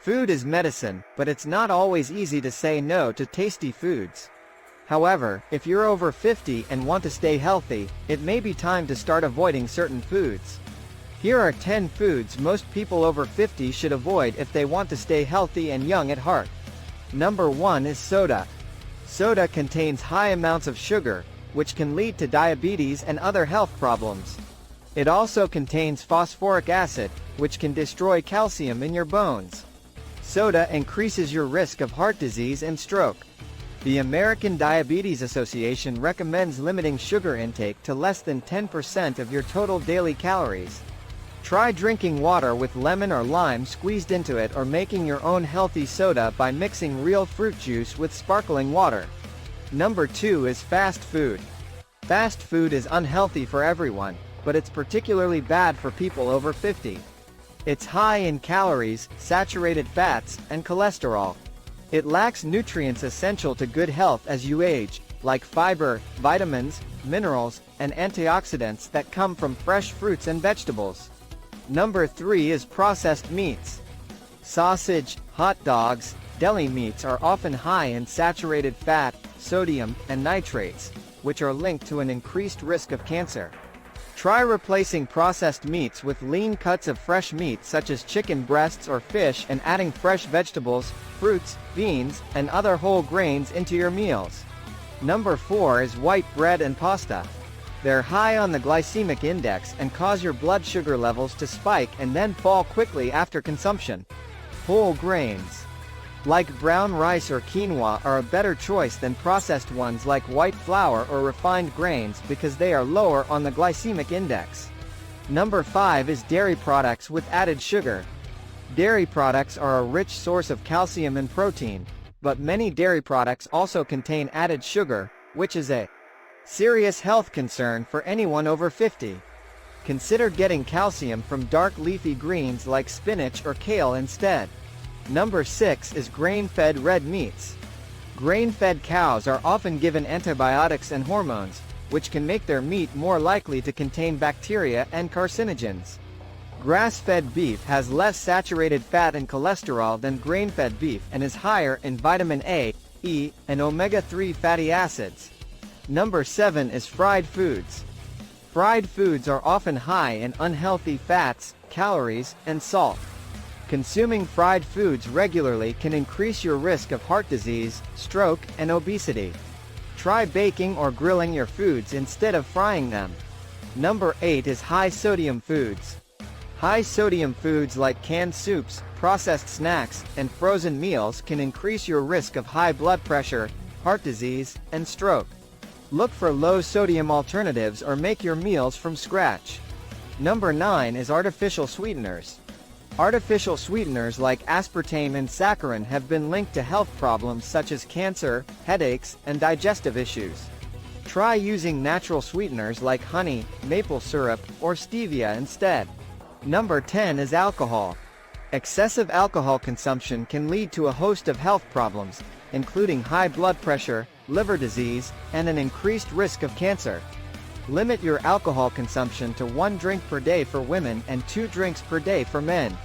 Food is medicine, but it's not always easy to say no to tasty foods. However, if you're over 50 and want to stay healthy, it may be time to start avoiding certain foods. Here are 10 foods most people over 50 should avoid if they want to stay healthy and young at heart. Number 1 is soda. Soda contains high amounts of sugar, which can lead to diabetes and other health problems. It also contains phosphoric acid, which can destroy calcium in your bones. Soda increases your risk of heart disease and stroke. The American Diabetes Association recommends limiting sugar intake to less than 10% of your total daily calories. Try drinking water with lemon or lime squeezed into it, or making your own healthy soda by mixing real fruit juice with sparkling water. Number 2 is fast food. Fast food is unhealthy for everyone, but it's particularly bad for people over 50. It's high in calories, saturated fats, and cholesterol. It lacks nutrients essential to good health as you age, like fiber, vitamins, minerals, and antioxidants that come from fresh fruits and vegetables. Number 3 is processed meats. Sausage, hot dogs, deli meats are often high in saturated fat, sodium, and nitrates, which are linked to an increased risk of cancer. Try replacing processed meats with lean cuts of fresh meat such as chicken breasts or fish, and adding fresh vegetables, fruits, beans, and other whole grains into your meals. Number 4 is white bread and pasta. They're high on the glycemic index and cause your blood sugar levels to spike and then fall quickly after consumption. Whole grains, like brown rice or quinoa, are a better choice than processed ones like white flour or refined grains because they are lower on the glycemic index. Number 5 is dairy products with added sugar. Dairy products are a rich source of calcium and protein, but many dairy products also contain added sugar, which is a serious health concern for anyone over 50. Consider getting calcium from dark leafy greens like spinach or kale instead. Number 6 is grain-fed red meats. Grain-fed cows are often given antibiotics and hormones, which can make their meat more likely to contain bacteria and carcinogens. Grass-fed beef has less saturated fat and cholesterol than grain-fed beef and is higher in vitamin A, E, and omega-3 fatty acids. Number 7 is fried foods. Fried foods are often high in unhealthy fats, calories, and salt. Consuming fried foods regularly can increase your risk of heart disease, stroke, and obesity. Try baking or grilling your foods instead of frying them. Number 8 is high-sodium foods. High-sodium foods like canned soups, processed snacks, and frozen meals can increase your risk of high blood pressure, heart disease, and stroke. Look for low-sodium alternatives or make your meals from scratch. Number 9 is artificial sweeteners. Artificial sweeteners like aspartame and saccharin have been linked to health problems such as cancer, headaches, and digestive issues. Try using natural sweeteners like honey, maple syrup, or stevia instead. Number 10 is alcohol. Excessive alcohol consumption can lead to a host of health problems, including high blood pressure, liver disease, and an increased risk of cancer. Limit your alcohol consumption to 1 drink per day for women and 2 drinks per day for men.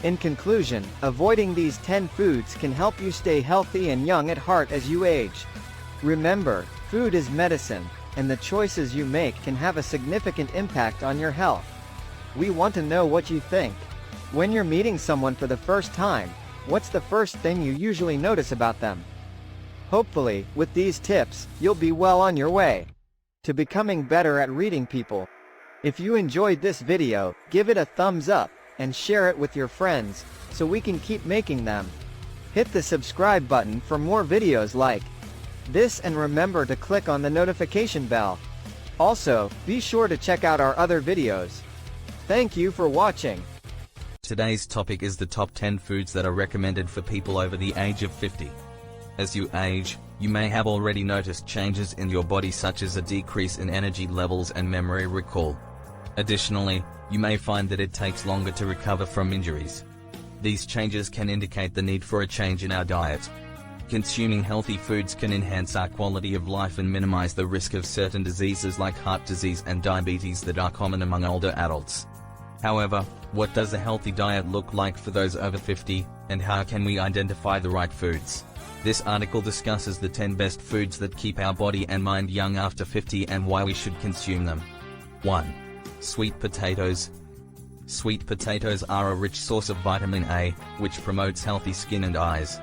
In conclusion, avoiding these 10 foods can help you stay healthy and young at heart as you age. Remember, food is medicine, and the choices you make can have a significant impact on your health. We want to know what you think. When you're meeting someone for the first time, what's the first thing you usually notice about them? Hopefully, with these tips, you'll be well on your way to becoming better at reading people. If you enjoyed this video, give it a thumbs up, and share it with your friends, so we can keep making them. Hit the subscribe button for more videos like this, and remember to click on the notification bell. Also, be sure to check out our other videos. Thank you for watching. Today's topic is the top 10 foods that are recommended for people over the age of 50. As you age, you may have already noticed changes in your body such as a decrease in energy levels and memory recall. Additionally, you may find that it takes longer to recover from injuries. These changes can indicate the need for a change in our diet. Consuming healthy foods can enhance our quality of life and minimize the risk of certain diseases like heart disease and diabetes that are common among older adults. However, what does a healthy diet look like for those over 50, and how can we identify the right foods? This article discusses the 10 best foods that keep our body and mind young after 50 and why we should consume them. 1. Sweet potatoes. Sweet potatoes are a rich source of vitamin A, which promotes healthy skin and eyes.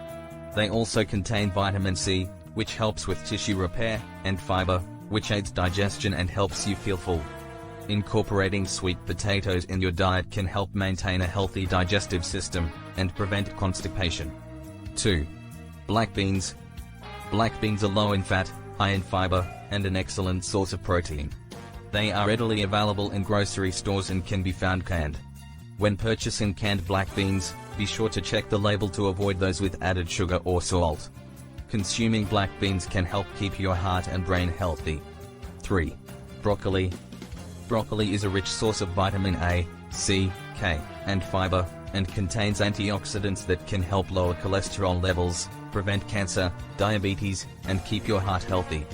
They also contain vitamin C, which helps with tissue repair, and fiber, which aids digestion and helps you feel full. Incorporating sweet potatoes in your diet can help maintain a healthy digestive system and prevent constipation. 2. Black beans. Black beans are low in fat, high in fiber, and an excellent source of protein. They are readily available in grocery stores and can be found canned. When purchasing canned black beans, be sure to check the label to avoid those with added sugar or salt. Consuming black beans can help keep your heart and brain healthy. 3. Broccoli. Broccoli is a rich source of vitamin A, C, K, and fiber, and contains antioxidants that can help lower cholesterol levels, prevent cancer, diabetes, and keep your heart healthy.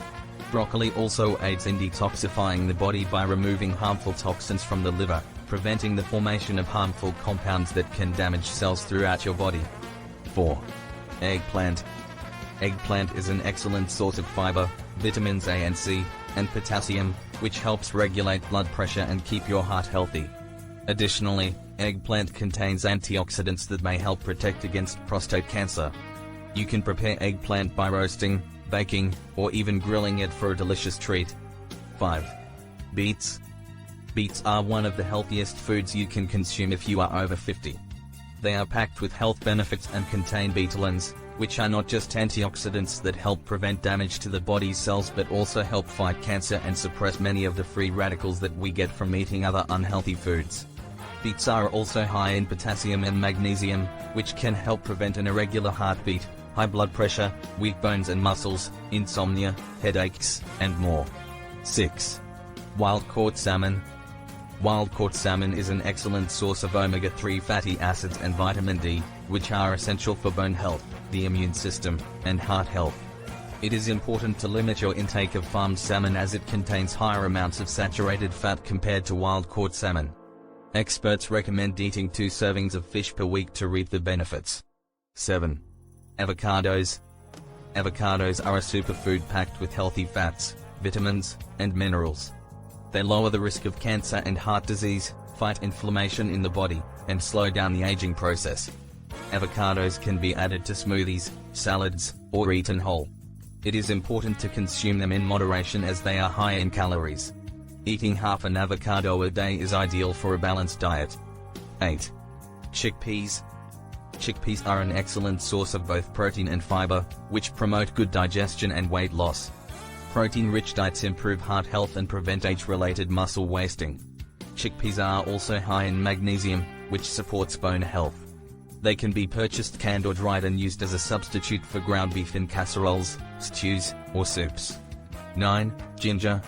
Broccoli also aids in detoxifying the body by removing harmful toxins from the liver, preventing the formation of harmful compounds that can damage cells throughout your body. 4. Eggplant. Eggplant is an excellent source of fiber, vitamins A and C, and potassium, which helps regulate blood pressure and keep your heart healthy. Additionally, eggplant contains antioxidants that may help protect against prostate cancer. You can prepare eggplant by roasting, baking, or even grilling it for a delicious treat. 5. Beets. Beets are one of the healthiest foods you can consume if you are over 50. They are packed with health benefits and contain betalains, which are not just antioxidants that help prevent damage to the body's cells but also help fight cancer and suppress many of the free radicals that we get from eating other unhealthy foods. Beets are also high in potassium and magnesium, which can help prevent an irregular heartbeat, high blood pressure, weak bones and muscles, insomnia, headaches, and more. 6. Wild-caught salmon. Wild-caught salmon is an excellent source of omega-3 fatty acids and vitamin D, which are essential for bone health, the immune system, and heart health. It is important to limit your intake of farmed salmon as it contains higher amounts of saturated fat compared to wild-caught salmon. Experts recommend eating 2 servings of fish per week to reap the benefits. 7. Avocados. Avocados are a superfood packed with healthy fats, vitamins, and minerals. They lower the risk of cancer and heart disease, fight inflammation in the body, and slow down the aging process. Avocados can be added to smoothies, salads, or eaten whole. It is important to consume them in moderation as they are high in calories. Eating half an avocado a day is ideal for a balanced diet. 8. Chickpeas. Chickpeas are an excellent source of both protein and fiber, which promote good digestion and weight loss. Protein-rich diets improve heart health and prevent age-related muscle wasting. Chickpeas are also high in magnesium, which supports bone health. They can be purchased canned or dried and used as a substitute for ground beef in casseroles, stews, or soups. 9. Ginger.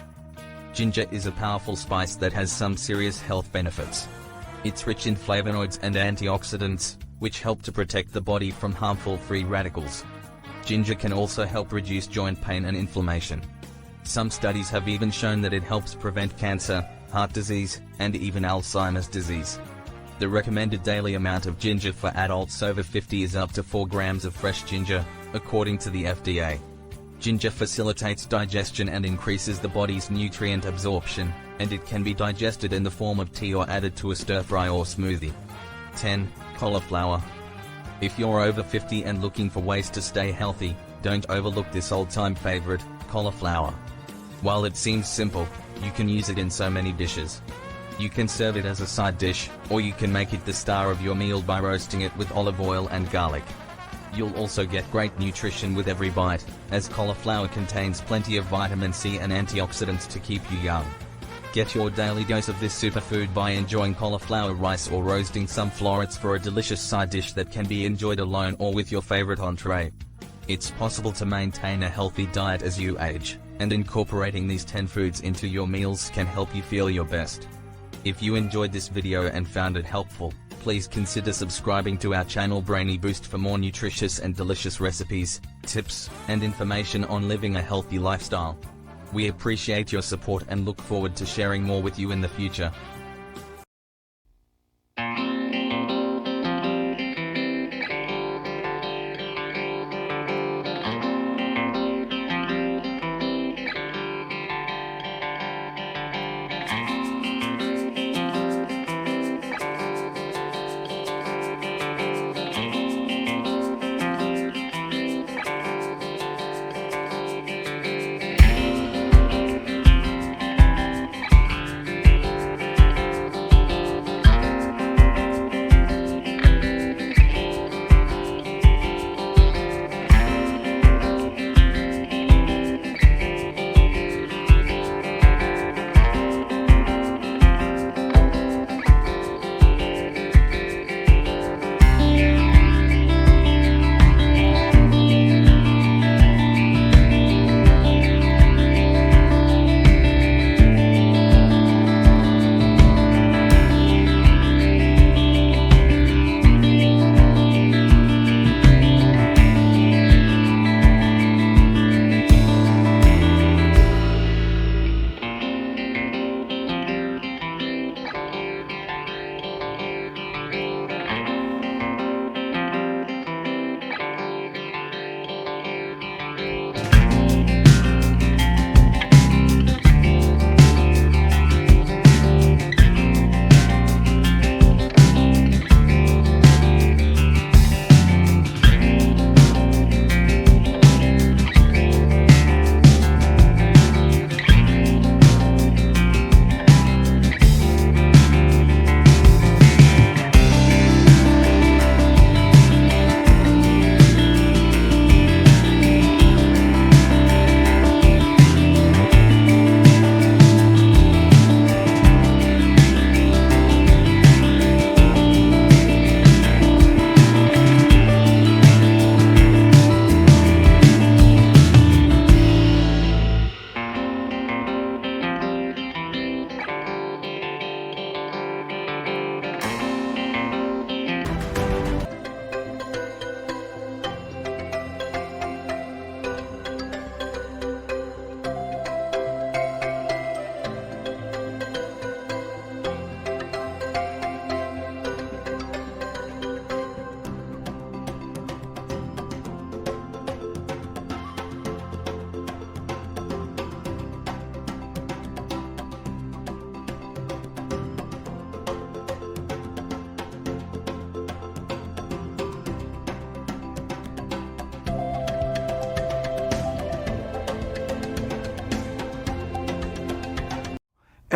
Ginger is a powerful spice that has some serious health benefits. It's rich in flavonoids and antioxidants, which help to protect the body from harmful free radicals. Ginger can also help reduce joint pain and inflammation. Some studies have even shown that it helps prevent cancer, heart disease, and even Alzheimer's disease. The recommended daily amount of ginger for adults over 50 is up to 4 grams of fresh ginger, according to the FDA. Ginger facilitates digestion and increases the body's nutrient absorption, and it can be digested in the form of tea or added to a stir-fry or smoothie. 10. Cauliflower. If you're over 50 and looking for ways to stay healthy, don't overlook this old-time favorite, cauliflower. While it seems simple, you can use it in so many dishes. You can serve it as a side dish, or you can make it the star of your meal by roasting it with olive oil and garlic. You'll also get great nutrition with every bite, as cauliflower contains plenty of vitamin C and antioxidants to keep you young. Get your daily dose of this superfood by enjoying cauliflower rice or roasting some florets for a delicious side dish that can be enjoyed alone or with your favorite entree. It's possible to maintain a healthy diet as you age, and incorporating these 10 foods into your meals can help you feel your best. If you enjoyed this video and found it helpful, please consider subscribing to our channel Brainy Boost for more nutritious and delicious recipes, tips, and information on living a healthy lifestyle. We appreciate your support and look forward to sharing more with you in the future.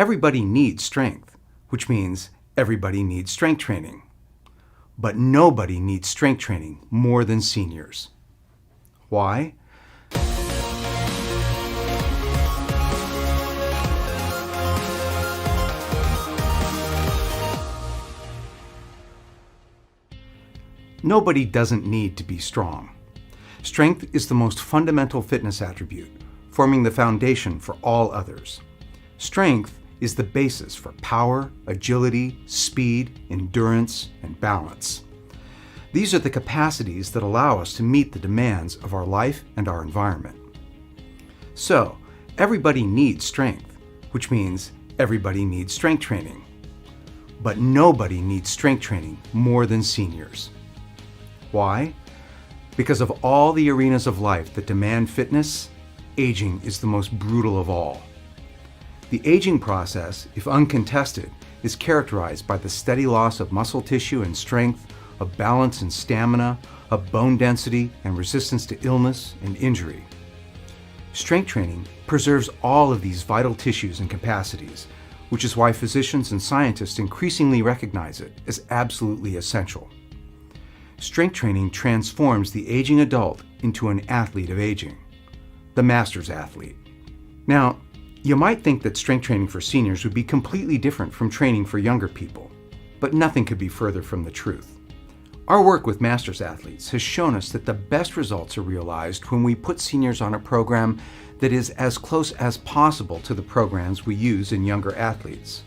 Everybody needs strength, which means everybody needs strength training. But nobody needs strength training more than seniors. Why? Nobody doesn't need to be strong. Strength is the most fundamental fitness attribute, forming the foundation for all others. Strength is the basis for power, agility, speed, endurance, and balance. These are the capacities that allow us to meet the demands of our life and our environment. So, everybody needs strength, which means everybody needs strength training. But nobody needs strength training more than seniors. Why? Because of all the arenas of life that demand fitness, aging is the most brutal of all. The aging process, if uncontested, is characterized by the steady loss of muscle tissue and strength, of balance and stamina, of bone density and resistance to illness and injury. Strength training preserves all of these vital tissues and capacities, which is why physicians and scientists increasingly recognize it as absolutely essential. Strength training transforms the aging adult into an athlete of aging, the master's athlete. Now, you might think that strength training for seniors would be completely different from training for younger people, but nothing could be further from the truth. Our work with master's athletes has shown us that the best results are realized when we put seniors on a program that is as close as possible to the programs we use in younger athletes.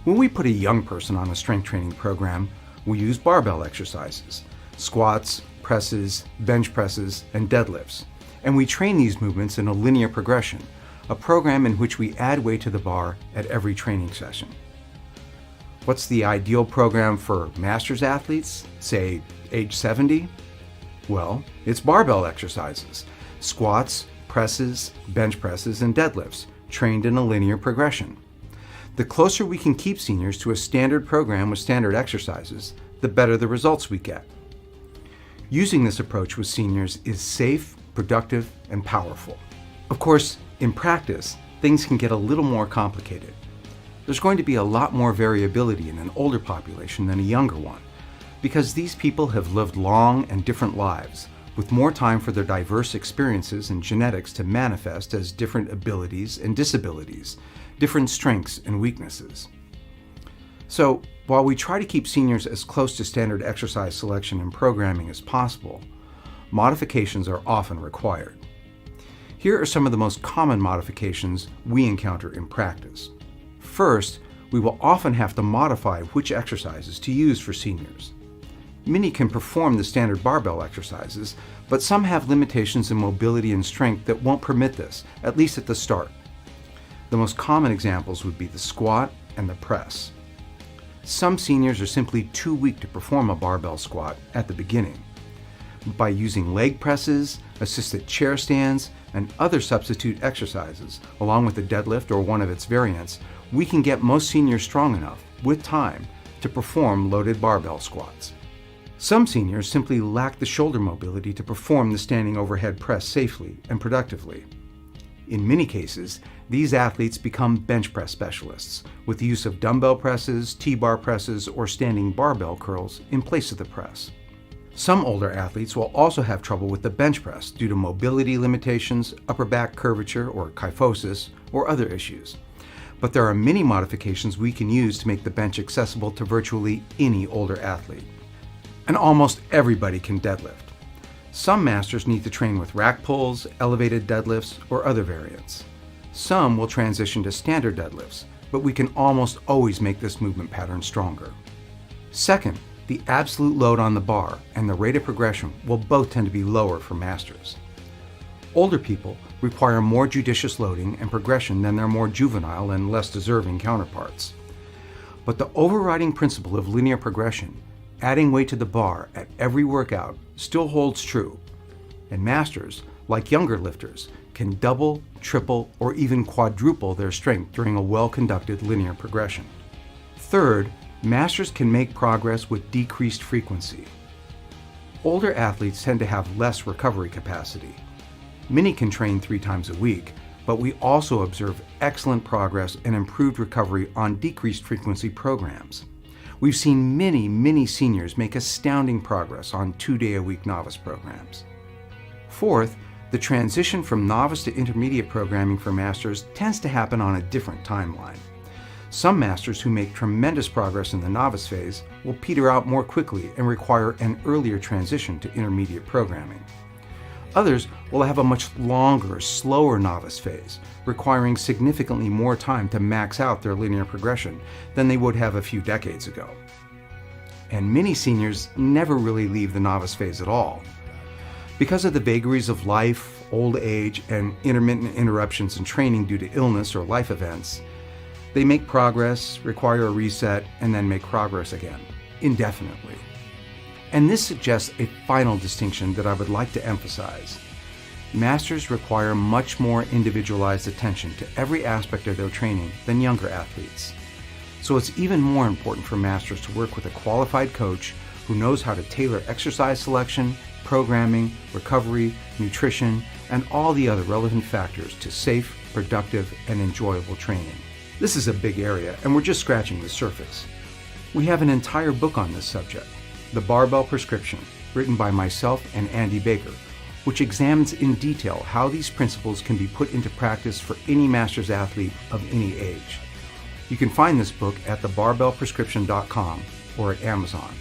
When we put a young person on a strength training program, we use barbell exercises, squats, presses, bench presses, and deadlifts, and we train these movements in a linear progression, a program in which we add weight to the bar at every training session. What's the ideal program for master's athletes, say age 70? Well, it's barbell exercises, squats, presses, bench presses, and deadlifts, trained in a linear progression. The closer we can keep seniors to a standard program with standard exercises, the better the results we get. Using this approach with seniors is safe, productive, and powerful. Of course, in practice, things can get a little more complicated. There's going to be a lot more variability in an older population than a younger one, because these people have lived long and different lives, with more time for their diverse experiences and genetics to manifest as different abilities and disabilities, different strengths and weaknesses. So, while we try to keep seniors as close to standard exercise selection and programming as possible, modifications are often required. Here are some of the most common modifications we encounter in practice. First, we will often have to modify which exercises to use for seniors. Many can perform the standard barbell exercises, but some have limitations in mobility and strength that won't permit this, at least at the start. The most common examples would be the squat and the press. Some seniors are simply too weak to perform a barbell squat at the beginning. By using leg presses, assisted chair stands, and other substitute exercises, along with the deadlift or one of its variants, we can get most seniors strong enough, with time, to perform loaded barbell squats. Some seniors simply lack the shoulder mobility to perform the standing overhead press safely and productively. In many cases, these athletes become bench press specialists with the use of dumbbell presses, T-bar presses, or standing barbell curls in place of the press. Some older athletes will also have trouble with the bench press due to mobility limitations, upper back curvature or kyphosis, or other issues. But there are many modifications we can use to make the bench accessible to virtually any older athlete. And almost everybody can deadlift. Some masters need to train with rack pulls, elevated deadlifts, or other variants. Some will transition to standard deadlifts, but we can almost always make this movement pattern stronger. Second, the absolute load on the bar and the rate of progression will both tend to be lower for masters. Older people require more judicious loading and progression than their more juvenile and less deserving counterparts. But the overriding principle of linear progression, adding weight to the bar at every workout, still holds true, and masters, like younger lifters, can double, triple, or even quadruple their strength during a well-conducted linear progression. Third, masters can make progress with decreased frequency. Older athletes tend to have less recovery capacity. Many can train 3 times a week, but we also observe excellent progress and improved recovery on decreased frequency programs. We've seen many seniors make astounding progress on 2-day-a-week novice programs. Fourth, the transition from novice to intermediate programming for masters tends to happen on a different timeline. Some masters who make tremendous progress in the novice phase will peter out more quickly and require an earlier transition to intermediate programming. Others will have a much longer, slower novice phase, requiring significantly more time to max out their linear progression than they would have a few decades ago. And many seniors never really leave the novice phase at all. Because of the vagaries of life, old age, and intermittent interruptions in training due to illness or life events, they make progress, require a reset, and then make progress again, indefinitely. And this suggests a final distinction that I would like to emphasize. Masters require much more individualized attention to every aspect of their training than younger athletes. So it's even more important for masters to work with a qualified coach who knows how to tailor exercise selection, programming, recovery, nutrition, and all the other relevant factors to safe, productive, and enjoyable training. This is a big area, and we're just scratching the surface. We have an entire book on this subject, The Barbell Prescription, written by myself and Andy Baker, which examines in detail how these principles can be put into practice for any master's athlete of any age. You can find this book at thebarbellprescription.com or at Amazon.